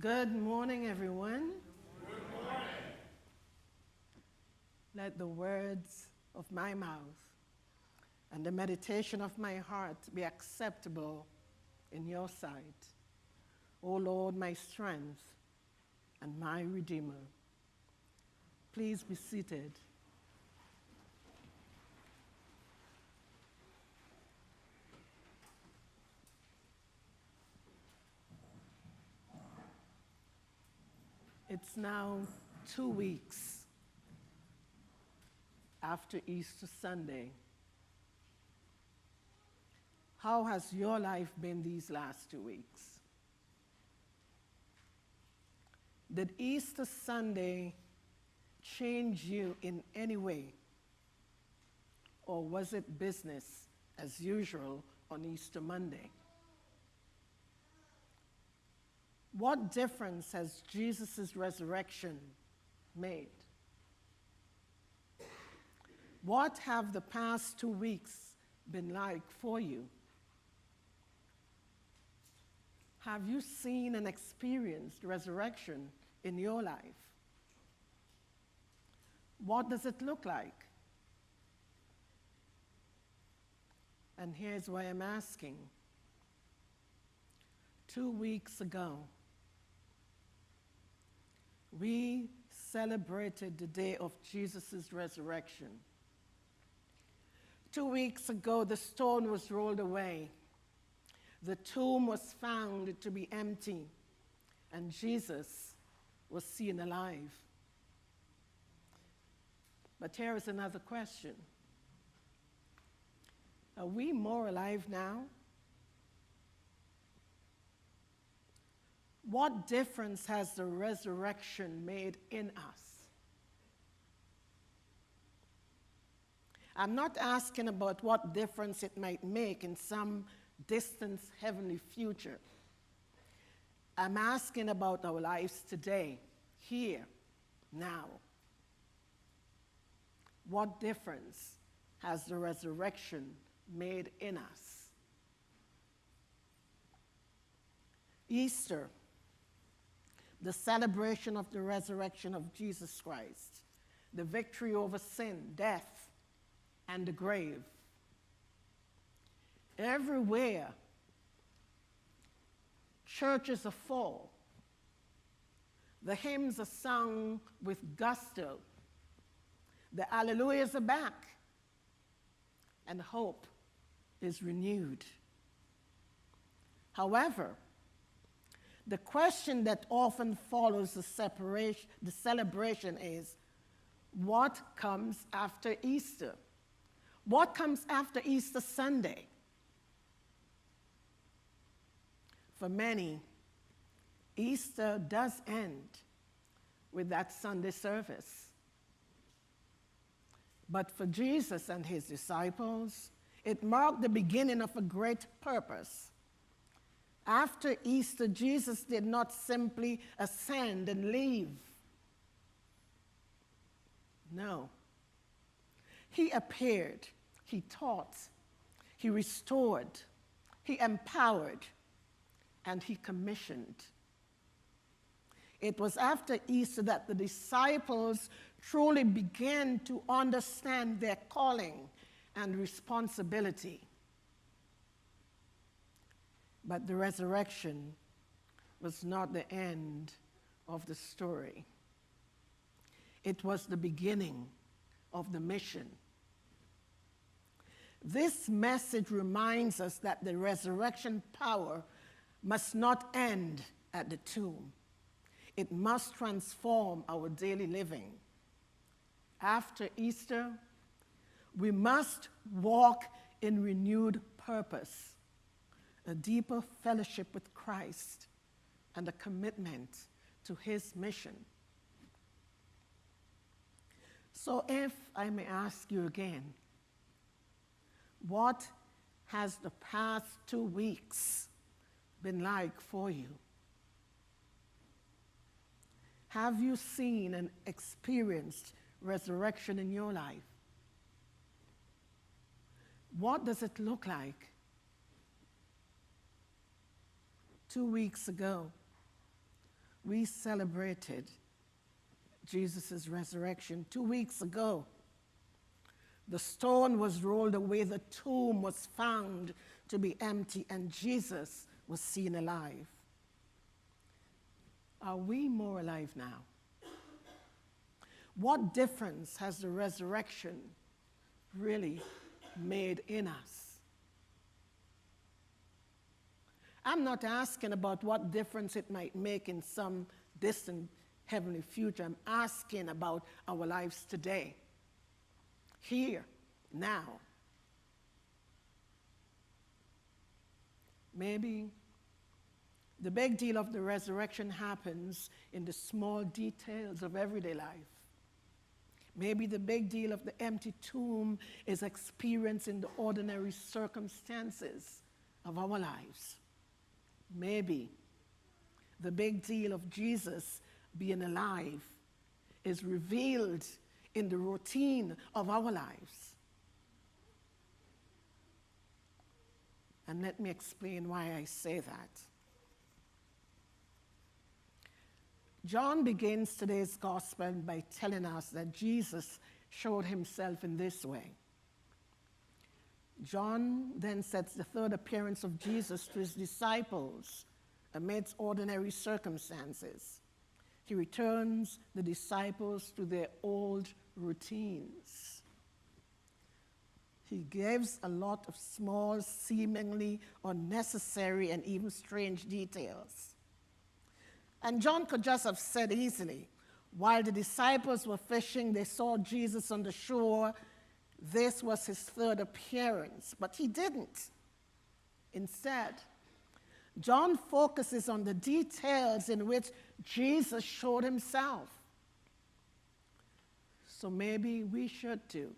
Good morning, everyone. Good morning. Let the words of my mouth and the meditation of my heart be acceptable in your sight. O Lord, my strength and my Redeemer. Please be seated. It's now 2 weeks after Easter Sunday. How has your life been these last 2 weeks? Did Easter Sunday change you in any way? Or was it business as usual on Easter Monday? What difference has Jesus' resurrection made? What have the past 2 weeks been like for you? Have you seen and experienced resurrection in your life? What does it look like? And here's why I'm asking. 2 weeks ago, we celebrated the day of Jesus' resurrection. 2 weeks ago, the stone was rolled away. The tomb was found to be empty, and Jesus was seen alive. But here is another question. Are we more alive now? What difference has the resurrection made in us? I'm not asking about what difference it might make in some distant heavenly future. I'm asking about our lives today, here, now. What difference has the resurrection made in us? Easter, the celebration of the resurrection of Jesus Christ, the victory over sin, death, and the grave. Everywhere, churches are full. The hymns are sung with gusto. The alleluias are back, and hope is renewed. However, the question that often follows the celebration is, what comes after Easter? What comes after Easter Sunday? For many, Easter does end with that Sunday service. But for Jesus and his disciples, it marked the beginning of a great purpose. After Easter, Jesus did not simply ascend and leave. No. He appeared, he taught, he restored, he empowered, and he commissioned. It was after Easter that the disciples truly began to understand their calling and responsibility. But the resurrection was not the end of the story. It was the beginning of the mission. This message reminds us that the resurrection power must not end at the tomb. It must transform our daily living. After Easter, we must walk in renewed purpose, a deeper fellowship with Christ, and a commitment to his mission. So if I may ask you again, what has the past 2 weeks been like for you? Have you seen and experienced resurrection in your life? What does it look like? 2 weeks ago, We celebrated Jesus' resurrection 2 weeks ago. The stone was rolled away, the tomb was found to be empty, and Jesus was seen alive. Are we more alive now? What difference has the resurrection really made in us? I'm not asking about what difference it might make in some distant heavenly future. I'm asking about our lives today, here, now. Maybe the big deal of the resurrection happens in the small details of everyday life. Maybe the big deal of the empty tomb is experienced in the ordinary circumstances of our lives. Maybe the big deal of Jesus being alive is revealed in the routine of our lives. And let me explain why I say that. John begins today's gospel by telling us that Jesus showed himself in this way. John then sets the third appearance of Jesus to his disciples amidst ordinary circumstances. He returns the disciples to their old routines. He gives a lot of small, seemingly unnecessary and even strange details. And John could just have said easily, while the disciples were fishing, they saw Jesus on the shore. This was his third appearance, but he didn't. Instead, John focuses on the details in which Jesus showed himself. So maybe we should too.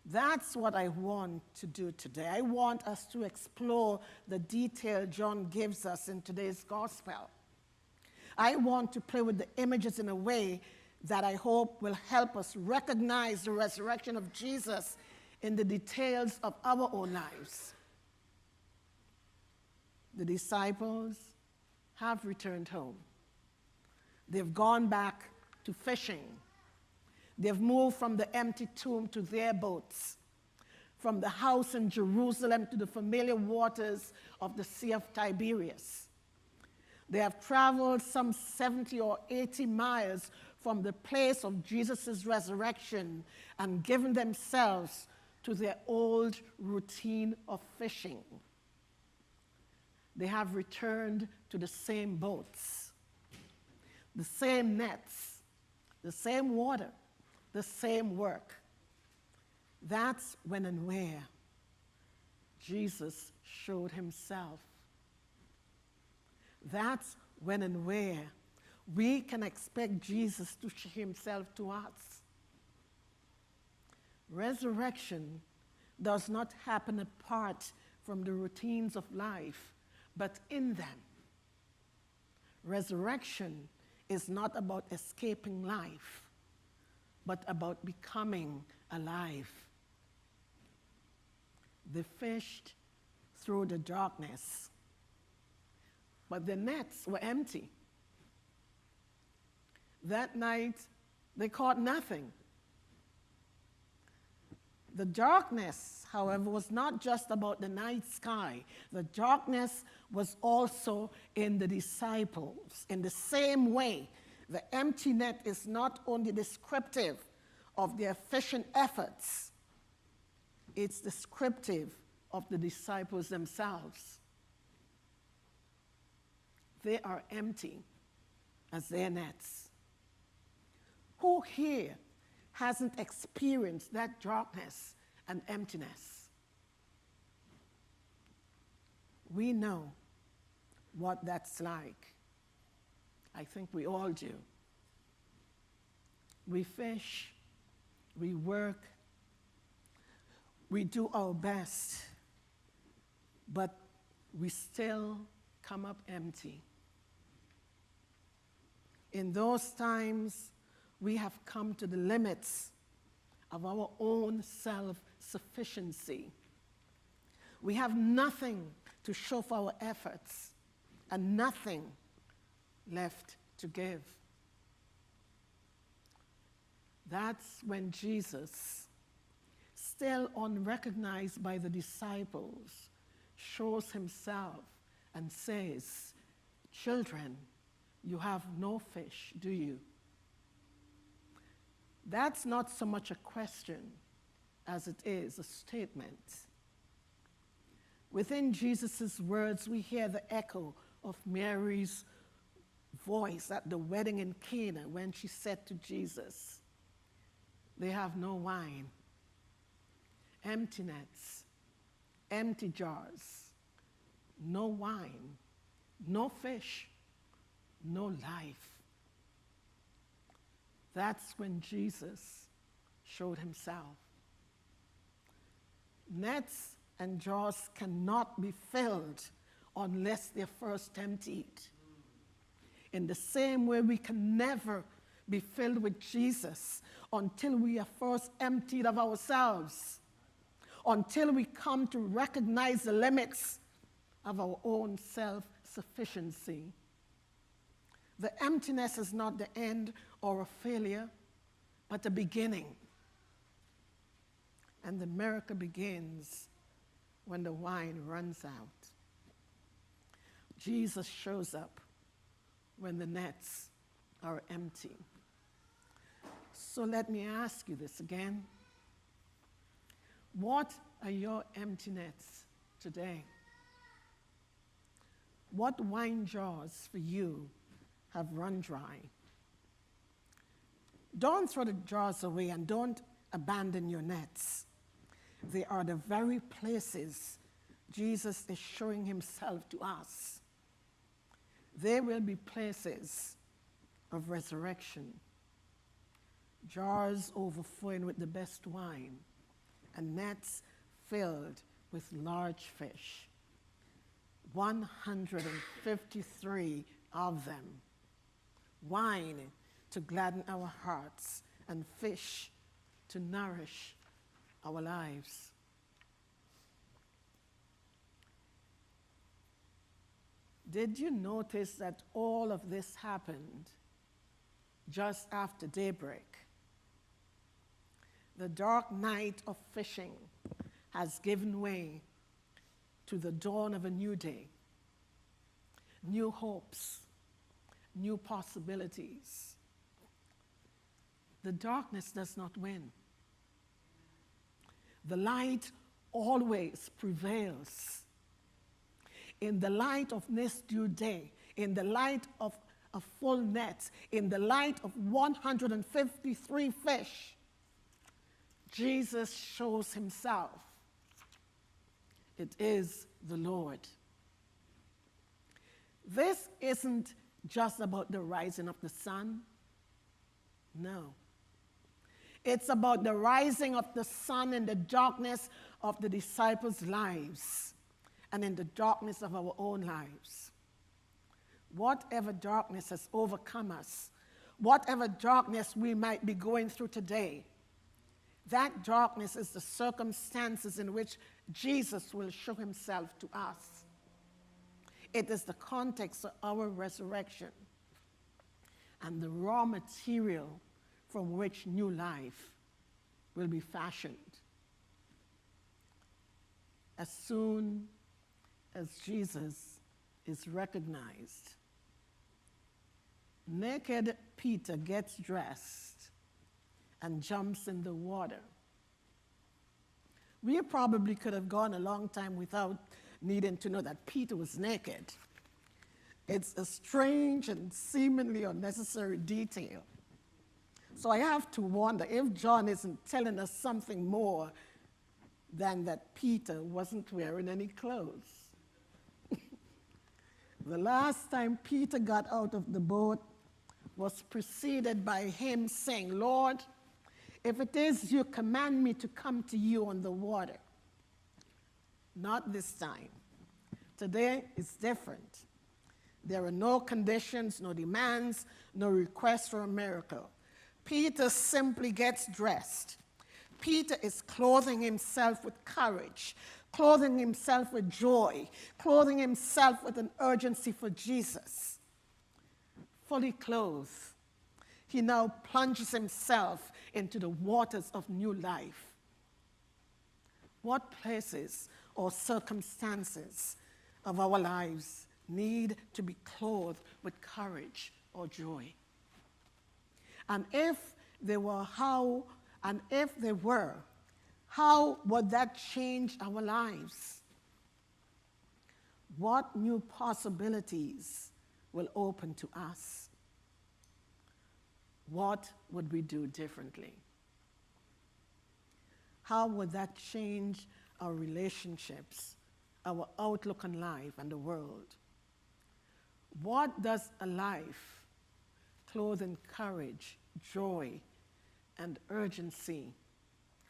That's what I want to do today. I want us to explore the detail John gives us in today's gospel. I want to play with the images in a way that I hope will help us recognize the resurrection of Jesus in the details of our own lives. The disciples have returned home. They've gone back to fishing. They've moved from the empty tomb to their boats, from the house in Jerusalem to the familiar waters of the Sea of Tiberias. They have traveled some 70 or 80 miles from the place of Jesus' resurrection and given themselves to their old routine of fishing. They have returned to the same boats, the same nets, the same water, the same work. That's when and where Jesus showed himself. That's when and where we can expect Jesus to show himself to us. Resurrection does not happen apart from the routines of life, but in them. Resurrection is not about escaping life, but about becoming alive. They fished through the darkness, but the nets were empty. That night, they caught nothing. The darkness, however, was not just about the night sky. The darkness was also in the disciples. In the same way, the empty net is not only descriptive of their fishing efforts, it's descriptive of the disciples themselves. They are empty as their nets. Who here hasn't experienced that darkness and emptiness? We know what that's like. I think we all do. We fish, we work, we do our best, but we still come up empty. In those times, we have come to the limits of our own self-sufficiency. We have nothing to show for our efforts and nothing left to give. That's when Jesus, still unrecognized by the disciples, shows himself and says, "Children, you have no fish, do you?" That's not so much a question as it is a statement. Within Jesus' words, we hear the echo of Mary's voice at the wedding in Cana when she said to Jesus, "They have no wine." Empty nets, empty jars, no wine, no fish, no life. That's when Jesus showed himself. Nets and jars cannot be filled unless they're first emptied. In the same way, we can never be filled with Jesus until we are first emptied of ourselves, until we come to recognize the limits of our own self-sufficiency. The emptiness is not the end or a failure, but the beginning. And the miracle begins when the wine runs out. Jesus shows up when the nets are empty. So let me ask you this again. What are your empty nets today? What wine jars for you have run dry? Don't throw the jars away and don't abandon your nets. They are the very places Jesus is showing himself to us. They will be places of resurrection. Jars overflowing with the best wine and nets filled with large fish. 153 of them. Wine to gladden our hearts and fish to nourish our lives. Did you notice that all of this happened just after daybreak? The dark night of fishing has given way to the dawn of a new day, new hopes, new possibilities. The darkness does not win. The light always prevails. In the light of this new day, in the light of a full net, in the light of 153 fish, Jesus shows himself. It is the Lord. This isn't just about the rising of the sun. No. It's about the rising of the sun in the darkness of the disciples' lives and in the darkness of our own lives. Whatever darkness has overcome us, whatever darkness we might be going through today, that darkness is the circumstances in which Jesus will show himself to us. It is the context of our resurrection and the raw material from which new life will be fashioned. As soon as Jesus is recognized, naked Peter gets dressed and jumps in the water. We probably could have gone a long time without needing to know that Peter was naked. It's a strange and seemingly unnecessary detail. So I have to wonder if John isn't telling us something more than that Peter wasn't wearing any clothes. The last time Peter got out of the boat was preceded by him saying, "Lord, if it is you, command me to come to you on the water." Not this time. Today is different. There are no conditions, no demands, no requests for a miracle. Peter simply gets dressed. Peter is clothing himself with courage, clothing himself with joy, clothing himself with an urgency for Jesus. fully clothed, he now plunges himself into the waters of new life. What places or circumstances of our lives need to be clothed with courage or joy? And if they were, how would that change our lives? What new possibilities will open to us? What would we do differently? How would that change our relationships, our outlook on life and the world? What does a life clothed in courage, joy, and urgency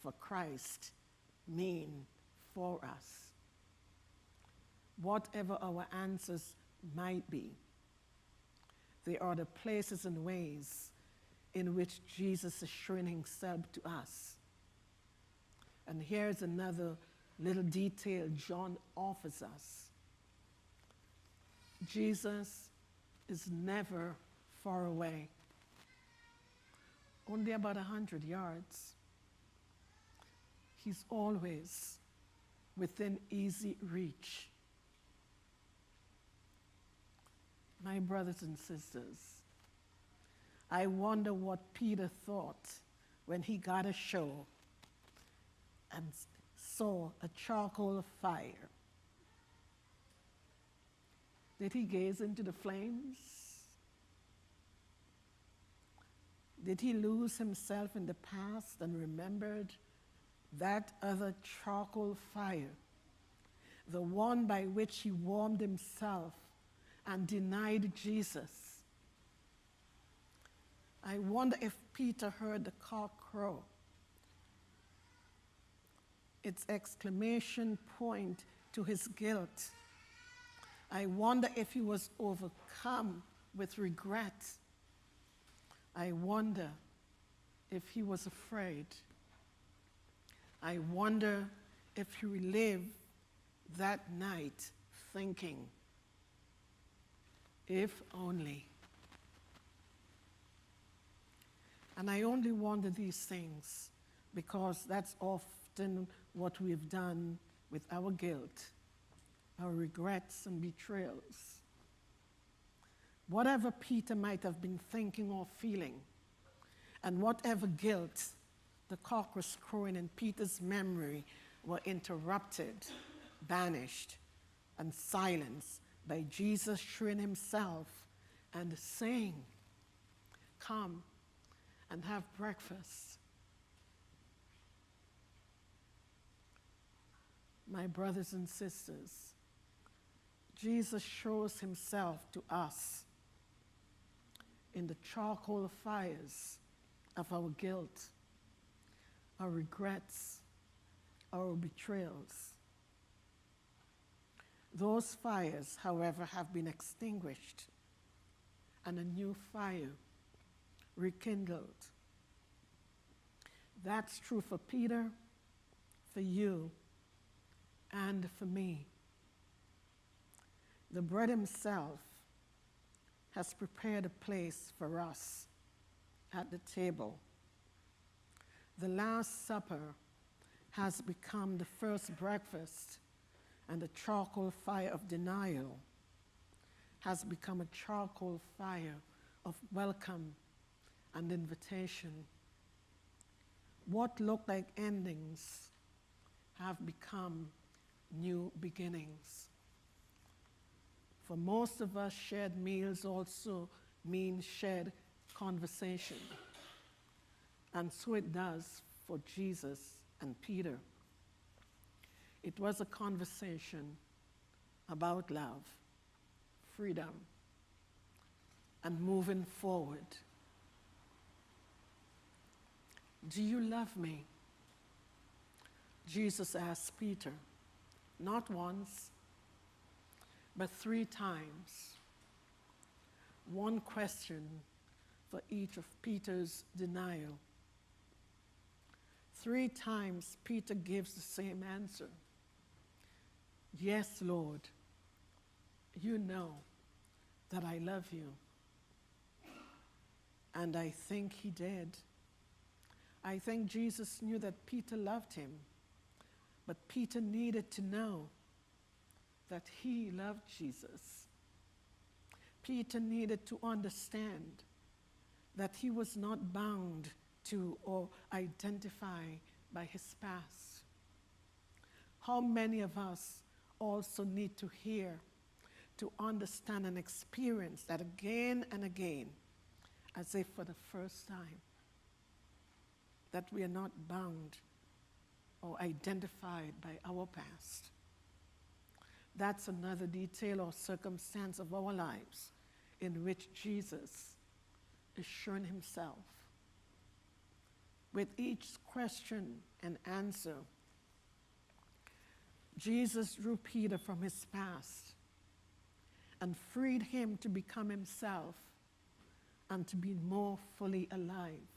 for Christ mean for us? Whatever our answers might be, they are the places and ways in which Jesus is showing himself to us. And here's another little detail John offers us. Jesus is never far away, only about 100 yards. He's always within easy reach. My brothers and sisters, I wonder what Peter thought when he got ashore and saw a charcoal fire. Did he gaze into the flames? Did he lose himself in the past and remembered that other charcoal fire, the one by which he warmed himself and denied Jesus? I wonder if Peter heard the cock crow, its exclamation point to his guilt. I wonder if he was overcome with regret. I wonder if he was afraid. I wonder if he relived that night thinking, if only. And I only wonder these things because that's often what we've done with our guilt, our regrets and betrayals. Whatever Peter might have been thinking or feeling, and whatever guilt the cock was crowing in Peter's memory were interrupted, banished, and silenced by Jesus showing himself and saying, "Come and have breakfast." My brothers and sisters, Jesus shows himself to us in the charcoal fires of our guilt, our regrets, our betrayals. Those fires, however, have been extinguished and a new fire rekindled. That's true for Peter, for you, and for me. The bread himself has prepared a place for us at the table. The Last Supper has become the first breakfast, and the charcoal fire of denial has become a charcoal fire of welcome and invitation. What looked like endings have become new beginnings. For most of us, shared meals also mean shared conversation. And so it does for Jesus and Peter. It was a conversation about love, freedom, and moving forward. Do you love me? Jesus asked Peter, not once, but 3 times. One question for each of Peter's denial. 3 times Peter gives the same answer. Yes, Lord, you know that I love you. And I think he did. I think Jesus knew that Peter loved him, but Peter needed to know that he loved Jesus. Peter needed to understand that he was not bound to or identify by his past. How many of us also need to hear, to understand and experience that again and again, as if for the first time, that we are not bound or identified by our past. That's another detail or circumstance of our lives in which Jesus is showing himself. With each question and answer, Jesus drew Peter from his past and freed him to become himself and to be more fully alive.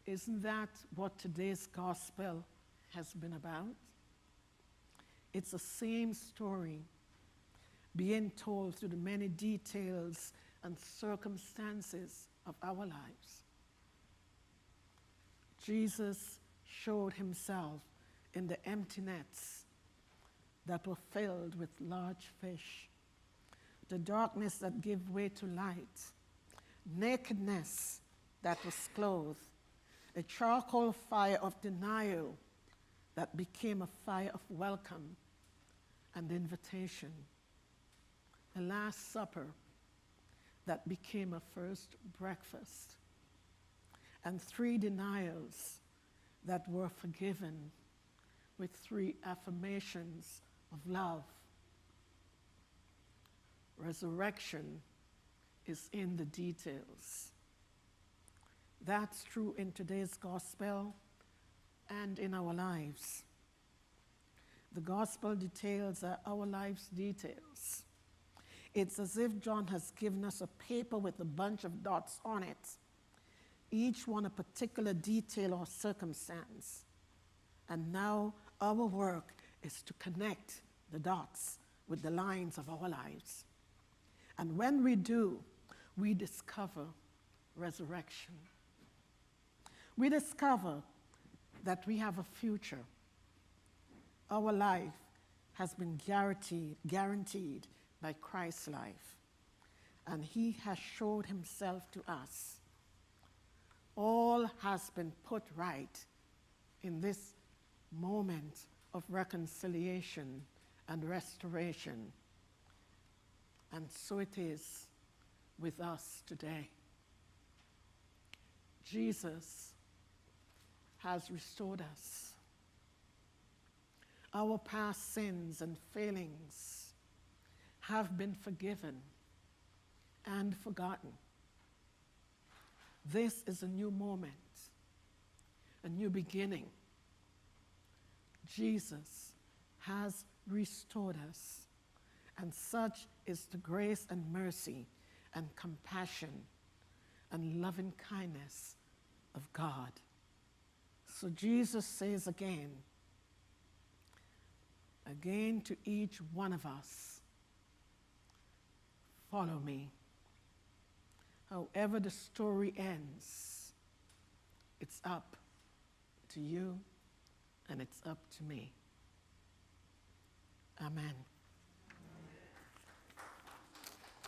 Isn't that what today's gospel has been about? It's the same story being told through the many details and circumstances of our lives. Jesus showed himself in the empty nets that were filled with large fish, the darkness that gave way to light, nakedness that was clothed, a charcoal fire of denial that became a fire of welcome and invitation, a Last Supper that became a first breakfast, and 3 denials that were forgiven with 3 affirmations of love. Resurrection is in the details. That's true in today's gospel and in our lives. The gospel details are our life's details. It's as if John has given us a paper with a bunch of dots on it, each one a particular detail or circumstance. And now our work is to connect the dots with the lines of our lives. And when we do, we discover resurrection. We discover that we have a future. Our life has been guaranteed by Christ's life, and he has showed himself to us. All has been put right in this moment of reconciliation and restoration. And so it is with us today. Jesus has restored us. Our past sins and failings have been forgiven and forgotten. This is a new moment, a new beginning. Jesus has restored us, and such is the grace and mercy and compassion and loving kindness of God. So Jesus says again to each one of us, follow me. However the story ends, it's up to you and it's up to me. Amen.